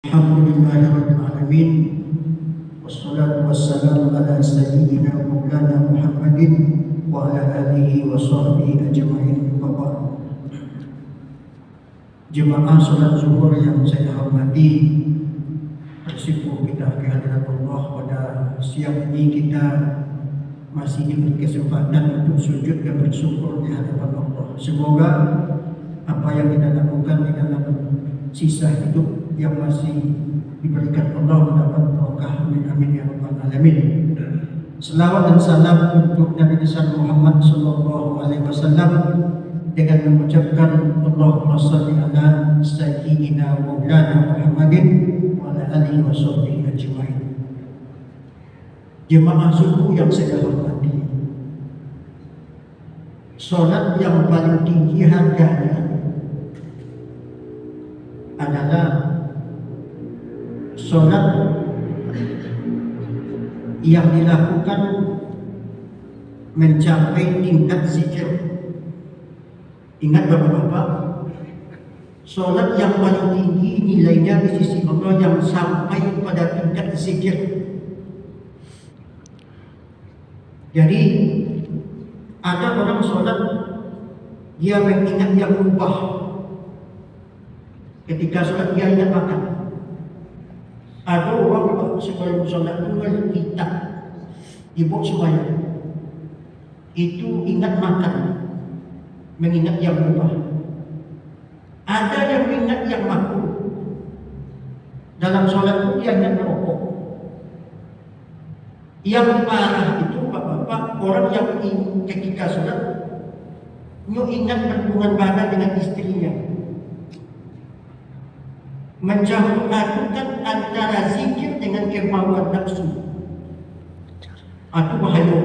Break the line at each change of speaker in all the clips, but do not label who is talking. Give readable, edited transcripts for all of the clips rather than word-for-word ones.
Alhamdulillahirabbil alamin wassalatu wassalamu ala sayyidina wa maulana Muhammadin wa ala alihi wa sahbihi ajma'in. Wa ba'd. Jemaah salat zuhur yang saya hormati, bersyukur kita kehadirat Allah pada siang ini kita masih diberi kesempatan untuk sujud dan bersyukur di hadapan Allah. Semoga apa yang kita lakukan di dalam sisa hidup yang masih diberikan Allah mendapat berkah. Amin amin ya rabbal alamin. Selawat dan salam untuk Nabi besar Muhammad sallallahu alaihi wasallam dengan mengucapkan Allahumma shalli ala sayyidina maulana Muhammadin wa ala alihi washabbihi ajmain. Jemaah suku yang saya hormati, salat yang paling tinggi harganya adalah salat yang dilakukan mencapai tingkat zikir. Ingat bapak-bapak, salat yang paling tinggi nilainya di sisi Allah yang sampai pada tingkat zikir. Jadi ada orang salat dia mengingat yang mubah. Ketika salat dia ingat makan. Ada orang sebelum sholat itu kita ibu sembahyang itu ingat makan, mengingat yang mubah. Ada yang ingat yang makruh. Dalam sholat itu dia ingat merokok. Yang parah itu bapak-bapak, orang yang ketika sholat ingat berhubungan badan dengan istrinya, mencampur adukan antara zikir dengan kemauan nafsu. Itu bahaya.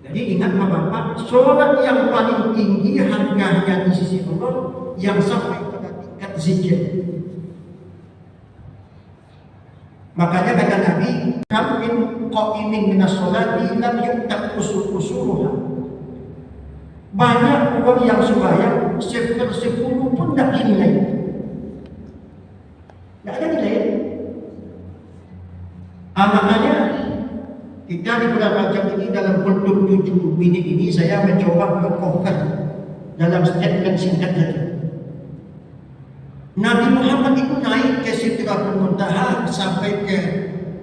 Jadi ingat bapak, sholat yang paling tinggi harganya di sisi Allah yang sampai pada tingkat zikir. Makanya kata Nabi, kam min qa'imin minas sholati lam yuktab usul-usuluha. Banyak orang yang sembahyang 10 pun tak dinilai. Tidak ada nilai. Makanya kita di bulan Rajab ini dalam kultum 7 minit ini saya mencoba mengokohkan dalam statement singkat saja. Nabi Muhammad itu naik ke Sidratul Muntaha sampai ke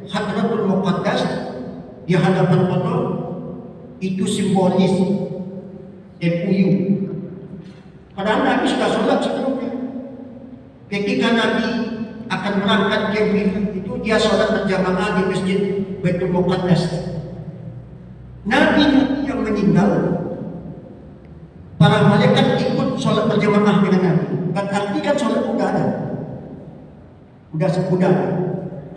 Hadratul Muqaddas di hadapan Allah. Itu simbolis MUU. Padahal Nabi sudah sholat sebelumnya. Ketika Nabi akan berangkat ke Mina itu dia sholat berjamaah di masjid Baitul Muqaddas. Nabi yang meninggal, para malaikat ikut sholat berjamaah dengan Nabi. Berarti kan sholat sudah ada, sudah.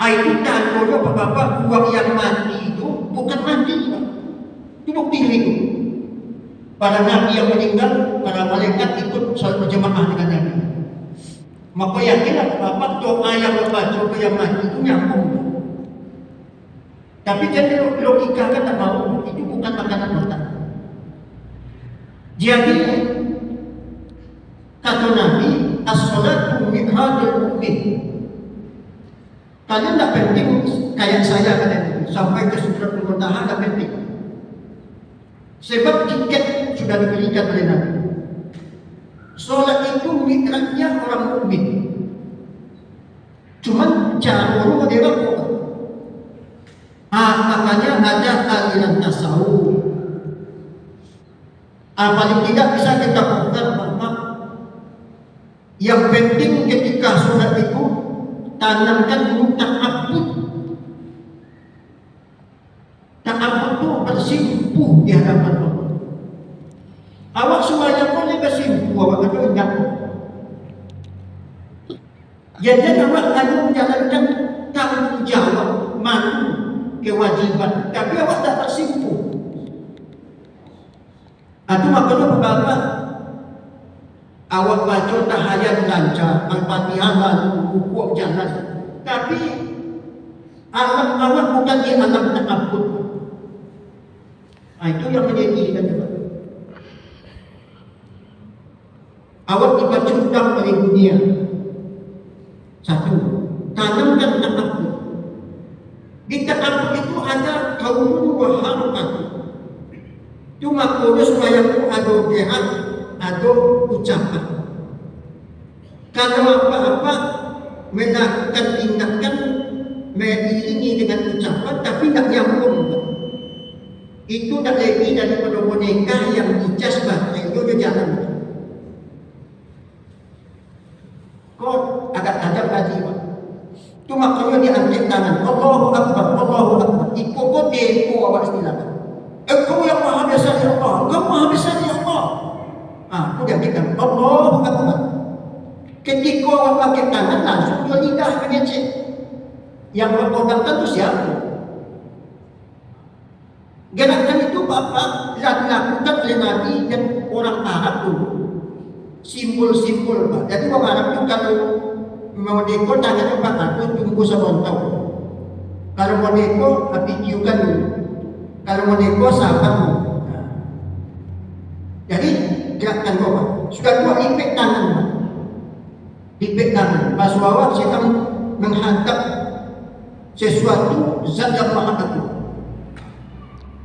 Itu tandanya bapak-bapak, uang yang mati itu bukan mati, itu bukti itu. Para Nabi yang meninggal, para malaikat ikut sholat berjamaah dengan Nabi. Maka yakinlah bapak, doa yang membaca ke yang mati itu nyambung. Tapi jadi logika kan tak mau, itu bukan makanan otak. Jadi kata Nabi, as-salatu mi'rajul mu'min. Kalian tak penting kayak saya kalian sampai ke Sidratul Muntaha tak penting. Sebab tiket sudah diberikan oleh Nabi. Sholat itu mitranya orang mukmin. Cuman cara orang dia kok. Makanya ada aliran tasawuf. Paling tidak bisa kita katakan bahwa yang penting ketika sholat itu tanamkan dulu ta'abbud. Ta'abbud itu bersimpuh di hadapan Allah. Awak semuanya boleh bersimpuh, awak ada ingat. Jadi awak akan menjalankan tanggung jawab, mandu, kewajiban, tapi awak tak bersimpuh. Itu makanya beberapa awak baca tahayat lancar, Al-Fatihah lalu, rukuk jalan, tapi alam awak bukan di alam ta'abbud. Itu yang menjadi kita. Awak dibaca utang oleh dunia. Satu, tanamkan takabur. Di takabur itu ada kaulun wa harakatu. Cuma kurus supaya ada gerak, ada ucapan. Kalau apa-apa melakukan tindakan mengiringi dengan ucapan tapi tak nyambung. Itu tak lebih daripada boneka yang dicas baterai itu dia jalan. Kau agak tajam lagi, Pak. Itu makanya dia angkat tangan. Allahu Akbar, Allahu Akbar. Ikut kau demo awak silakan. Engkau yang maha besar ya Allah. Engkau maha besar ya Allah. Aku dia angkat Allahu Akbar. Ketika awak pakai tangan langsung dia lidah mengecek. Yang berkontakt itu siapa? Gerakan itu Bapak dilakukan oleh Nabi dan orang Arab dulu. Simbol-simbol Pak. Jadi orang Arab itu kalau mau deko tangannya Pak itu tunggu sebentar. Kalau mau deko tapi ciukan dulu. Kalau mau deko sahabat dulu. Jadi gerakan Bapak. Sudah dua lipet tangan Pak. Lipet tangan. Pas awak sedang menghadap sesuatu zat yang maha agung.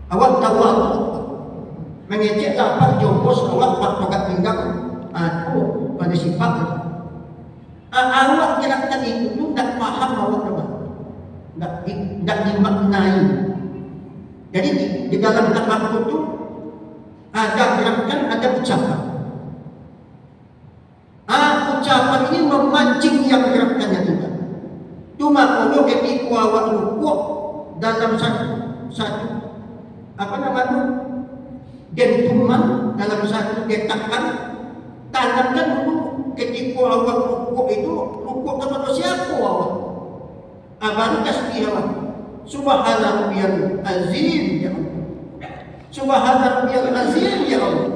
Awak tawal mengecek lapak jongkos awak pak pakat pinggang aku pada sifat. Awak gerakan itu tu tak faham awak tak dimaknai. Jadi di dalam takabur itu ada gerakan, ada ucapan. Ucapan ini memancing yang gerakannya juga. Cuma kalau ketika awak rukuk dalam satu apa namanya dentuman dalam satu getakan, tanamkan dulu ketika awak rukuk itu rukuk kepada siapa awak? Baru tasbih awak. Subhana rabbiyal azim ya Allah. Subhana rabbiyal azim ya Allah.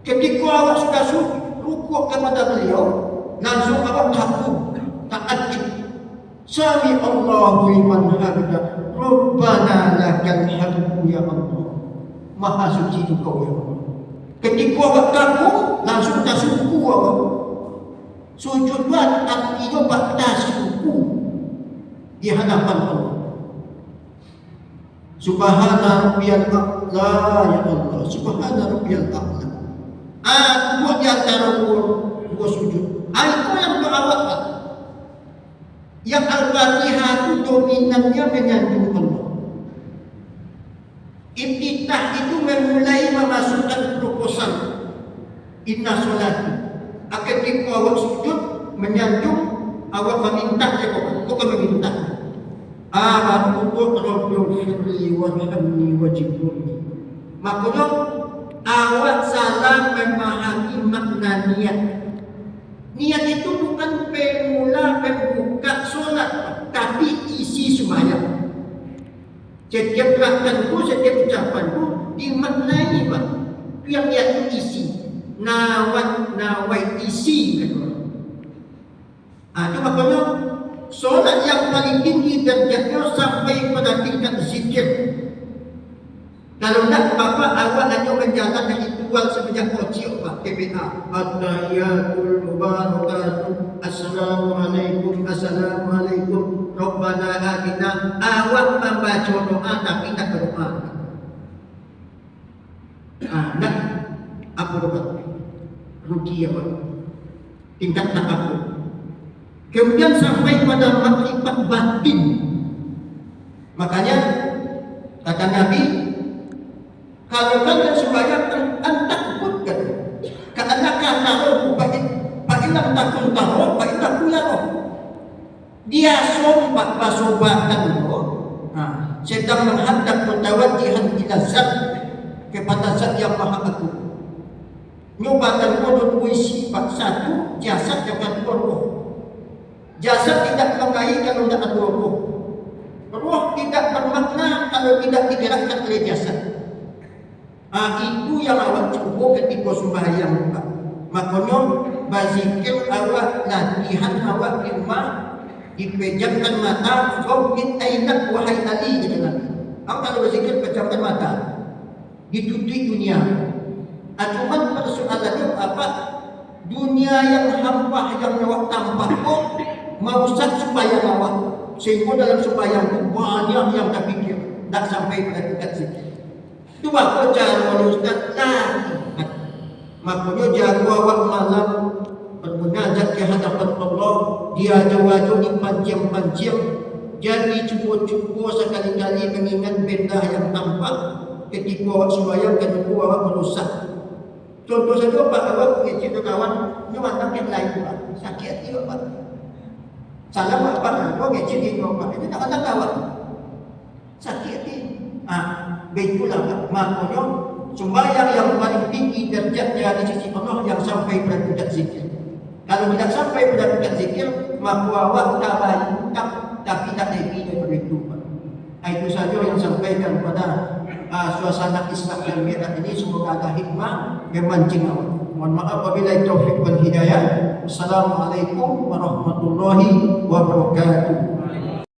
Ketika awak sudah rukuk kepada beliau, langsung awak takut, ta'ajjub. Sami Allahu liman hamidah. Rabbana lakal hamdu ya Allah. Maha suci Engkau ya Allah. Ketika awak takut, langsung tasuku awak. Sujud buat artinya buat tasuku di hadapan Allah. Subhana rabbiyal a'la ya Allah. Subhana rabbiyal a'la. Buat di antara dua sujud. Itu yang berawak Pak. Yang Al-Fatihah itu dominannya menyanjung Allah. Iftitah itu memulai memasukkan proposal. Inna sholati. Ketika awak sujud menyanjung, awak meminta ya bukan meminta. Amantu rabbil warhamni wajibuni. Makanya awak salah memahami makna niat. Niat itu bukan pemula pembuka solat, tapi isi sembahyang. Setiap gerakanku, setiap ucapanku dimaknai Pak. Yang niat itu isi. Nawai isi kedua. Itu makanya solat yang paling tinggi derajatnya sampai pada tingkat zikir. Kalau tidak Bapak awak hanya menjalan dari tual semenjak kecil Pak. TPA At-tahiyatul mubarakatuh. Assalamualaikum. Assalamualaikum. Rabbana atina. Awak membaca doa tapi tak berdoa. Nak apa doa? Rugi apa? Tingkat takabur. Kemudian sampai pada makrifat batin. Makanya kata Nabi, kalau kalian sembahyang takut kan? Karena tahu ba'ilam takun tahu, ba'ilam tahu. Dia sompak basobatan sedang menghadap mutawajjihan ila zat kepada zat yang maha agung. Nyobatan kodok puisi satu jasad jangan roh. Jasad tidak mengalir kalau tidak ada roh. Roh tidak bermakna kalau tidak digerakkan oleh jasad. Itu yang awak cukup ketika sembahyang Pak. Makanya bazikir awak latihan awak di rumah, dipejamkan mata, fawwid ainak wahai Ali kata Nabi. Kalau bazikir pejamkan mata, ditutup dunia. Cuma persoalannya apa? Dunia yang hampa yang awak tampak kok merusak supaya awak. Sehingga dalam supaya banyak yang terpikir tak sampai pada tingkat zikir. Itu apa cara Ustaz? Makanya jago awak malam bermunajat ke hadapan Allah, dia jauh-jauh di panjang-panjang, jadi cuba-cuba sekali-kali mengingat benda yang tampak ketika awak sembahyang, ketika awak merusak. Contoh saja Pak, awak punya cerita kawan, ni mantap yang lain Pak, sakit hati Pak. Salah Pak, awak ngecek dia Pak, itu tak ada kawan, sakit hati. Beitulah Pak, makanya sembahyang yang paling tinggi derajatnya di sisi Allah yang sampai pada tingkat zikir. Kalau tidak sampai pada tingkat zikir, maka awak tak baik, tapi tak lebih daripada itu. Itu saja yang sampaikan pada suasana Isra dan Mi'raj ini. Semoga ada hikmah memancing awak. Mohon maaf apabila taufik wal hidayah. Wassalamualaikum warahmatullahi wabarakatuh.